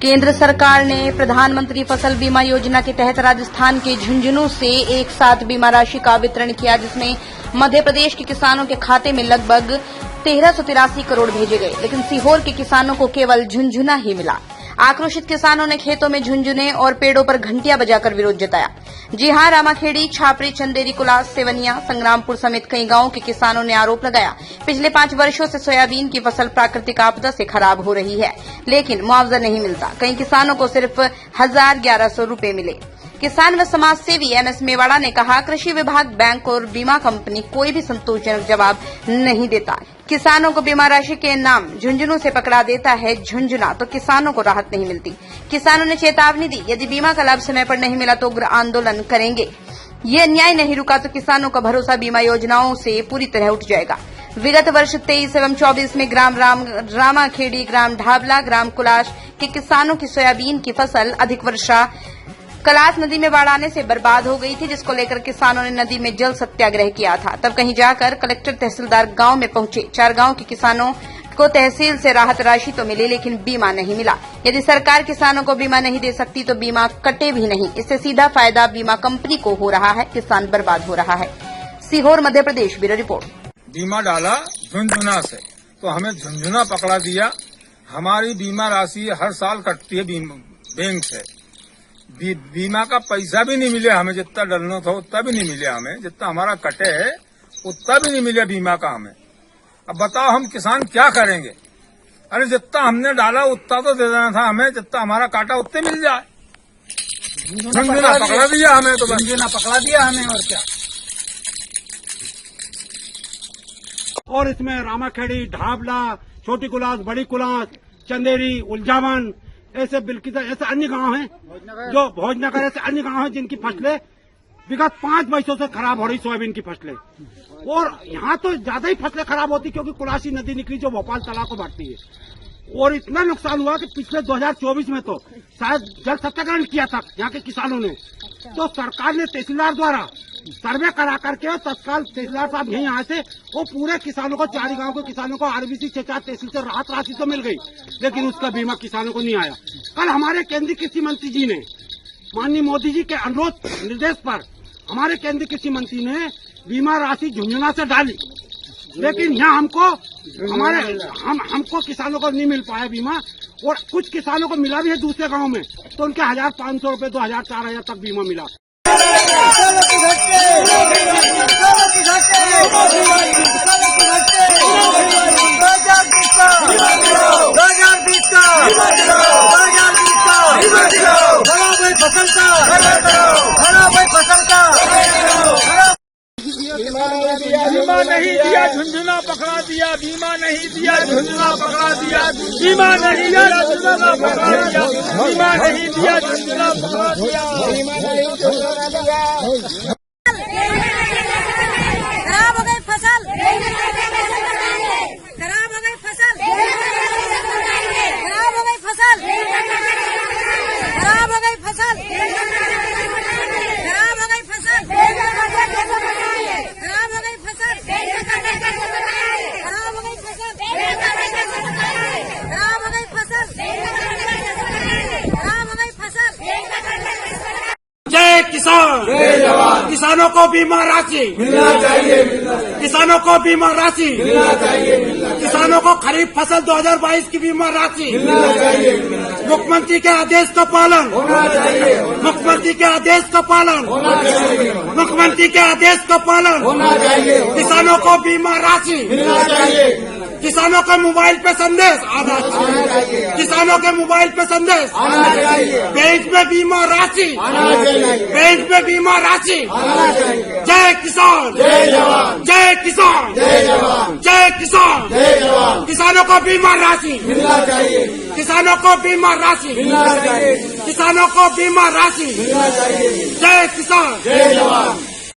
केंद्र सरकार ने प्रधानमंत्री फसल बीमा योजना के तहत राजस्थान के झुंझुनू से एक साथ बीमा राशि का वितरण किया, जिसमें मध्य प्रदेश के किसानों के खाते में लगभग 1383 करोड़ भेजे गए, लेकिन सीहोर के किसानों को केवल झुंझुना ही मिला। आक्रोशित किसानों ने खेतों में झुंझुने और पेड़ों पर घंटियां बजाकर विरोध जताया। जी हां, रामाखेड़ी, छापरी, चंदेरी, कुलास, सेवनिया, संग्रामपुर समेत कई गांवों के किसानों ने आरोप लगाया, पिछले 5 वर्षों से सोयाबीन की फसल प्राकृतिक आपदा से खराब हो रही है, लेकिन मुआवजा नहीं मिलता। कई किसानों को सिर्फ 1100 रुपए मिले। किसान व समाज सेवी एमएस मेवाड़ा ने कहा, कृषि विभाग, बैंक और बीमा कंपनी कोई भी संतोषजनक जवाब नहीं देता। किसानों को बीमा राशि के नाम झुंझुनू से पकड़ा देता है झुंझुना, तो किसानों को राहत नहीं मिलती। किसानों ने चेतावनी दी, यदि बीमा का लाभ समय पर नहीं मिला तो उग्र आंदोलन करेंगे। ये अन्याय नहीं रुका तो किसानों का भरोसा बीमा योजनाओं से पूरी तरह उठ जाएगा। विगत वर्ष 23 एवं 24 में ग्राम रामाखेड़ी, ग्राम ढाबला, ग्राम कुलाश के किसानों की सोयाबीन की फसल अधिक वर्षा कलास नदी में बाढ़ आने से बर्बाद हो गई थी, जिसको लेकर किसानों ने नदी में जल सत्याग्रह किया था। तब कहीं जाकर कलेक्टर, तहसीलदार गांव में पहुंचे। 4 गांव के किसानों को तहसील से राहत राशि तो मिली, लेकिन बीमा नहीं मिला। यदि सरकार किसानों को बीमा नहीं दे सकती तो बीमा कटे भी नहीं। इससे सीधा फायदा बीमा कंपनी को हो रहा है, किसान बर्बाद हो रहा है। Sehore, Madhya Pradesh, bureau report. बीमा डाला झुंझुना से, तो हमें झुंझुना पकड़ा दिया। हमारी बीमा राशि हर साल कटती है बैंक से। बीमा का पैसा भी नहीं मिले हमें, जितना डरना था उतना भी नहीं मिले हमें, जितना हमारा कटे है उतना भी नहीं मिले बीमा का हमें। अब बताओ हम किसान क्या करेंगे? अरे जितना हमने डाला उतना तो दे देना था हमें, जितना हमारा काटा उतने मिल जाए। झुंझुना पकड़ा दिया हमें, तो झुंझुना पकड़ा दिया हमें, और क्या। और इसमें रामाखेड़ी, ढाबला, छोटी कुलास, बड़ी कुलास, चंदेरी, उलझावन, ऐसे बिल्किसा, ऐसे अन्य गांव हैं, जो भोजनगर, ऐसे अन्य गांव हैं जिनकी फसलें विगत 5 वर्षों से खराब हो रही, सोयाबीन की फसलें। और यहाँ तो ज्यादा ही फसलें खराब होती क्योंकि कुलासी नदी निकली जो भोपाल तालाब को बढ़ती है। और इतना नुकसान हुआ कि पिछले 2024 में तो शायद जल सत्याग्रह किया था यहाँ के किसानों ने, तो सरकार ने तहसीलदार द्वारा सर्वे करा करके तत्काल तहसीलदार साहब यहीं आए थे, वो पूरे किसानों को, 4 गांव के किसानों को आरबीसी 6 तहसील से राहत राशि तो मिल गई, लेकिन उसका बीमा किसानों को नहीं आया। कल हमारे केंद्रीय कृषि मंत्री जी ने, माननीय मोदी जी के अनुरोध निर्देश पर, हमारे केंद्रीय कृषि मंत्री ने बीमा राशि झुंझुना से डाली, लेकिन यहाँ हमको किसानों को नहीं मिल पाया बीमा। और कुछ किसानों को मिला भी है दूसरे गाँव में, तो उनके 1500 रुपए, 2000, 4000 तक बीमा मिला। बीमा नहीं दिया झुंझुना पकड़ा दिया, बीमा नहीं दिया झुंझुना पकड़ा दिया, बीमा नहीं दिया झुंझुना पकड़ा दिया, बीमा नहीं दिया झुंझुना पकड़ा दिया, बीमा नहीं दिया। खराब हो गई फसल, खराब हो गई फसल, खराब हो गई फसल, खराब हो गई फसल, खराब हो गई फसल, खराब हो गई फसल, खराब हो गई फसल, खराब हो गई फसल, खराब हो गई फसल। जय किसान, जय जवान। किसानों को बीमा राशि मिलना चाहिए, किसानों को बीमा राशि मिलना चाहिए, किसानों को खरीफ फसल 2022 की बीमा राशि मिलना चाहिए, मुख्यमंत्री के आदेश का पालन होना चाहिए, मुख्यमंत्री के आदेश का पालन होना चाहिए, मुख्यमंत्री के आदेश का पालन होना चाहिए, किसानों को बीमा राशि मिलना चाहिए, किसानों के मोबाइल पे संदेश आना चाहिए, किसानों के मोबाइल पे संदेश आना चाहिए, बैंक में बीमा राशि आना चाहिए, बैंक में बीमा राशि आना चाहिए। जय किसान, जय जवान, जय किसान, जय जवान, जय किसान, जय जवान। किसानों को बीमा राशि मिलना चाहिए, किसानों को बीमा राशि मिलना चाहिए, किसानों को बीमा राशि मिलना चाहिए। जय किसान, जय जवान।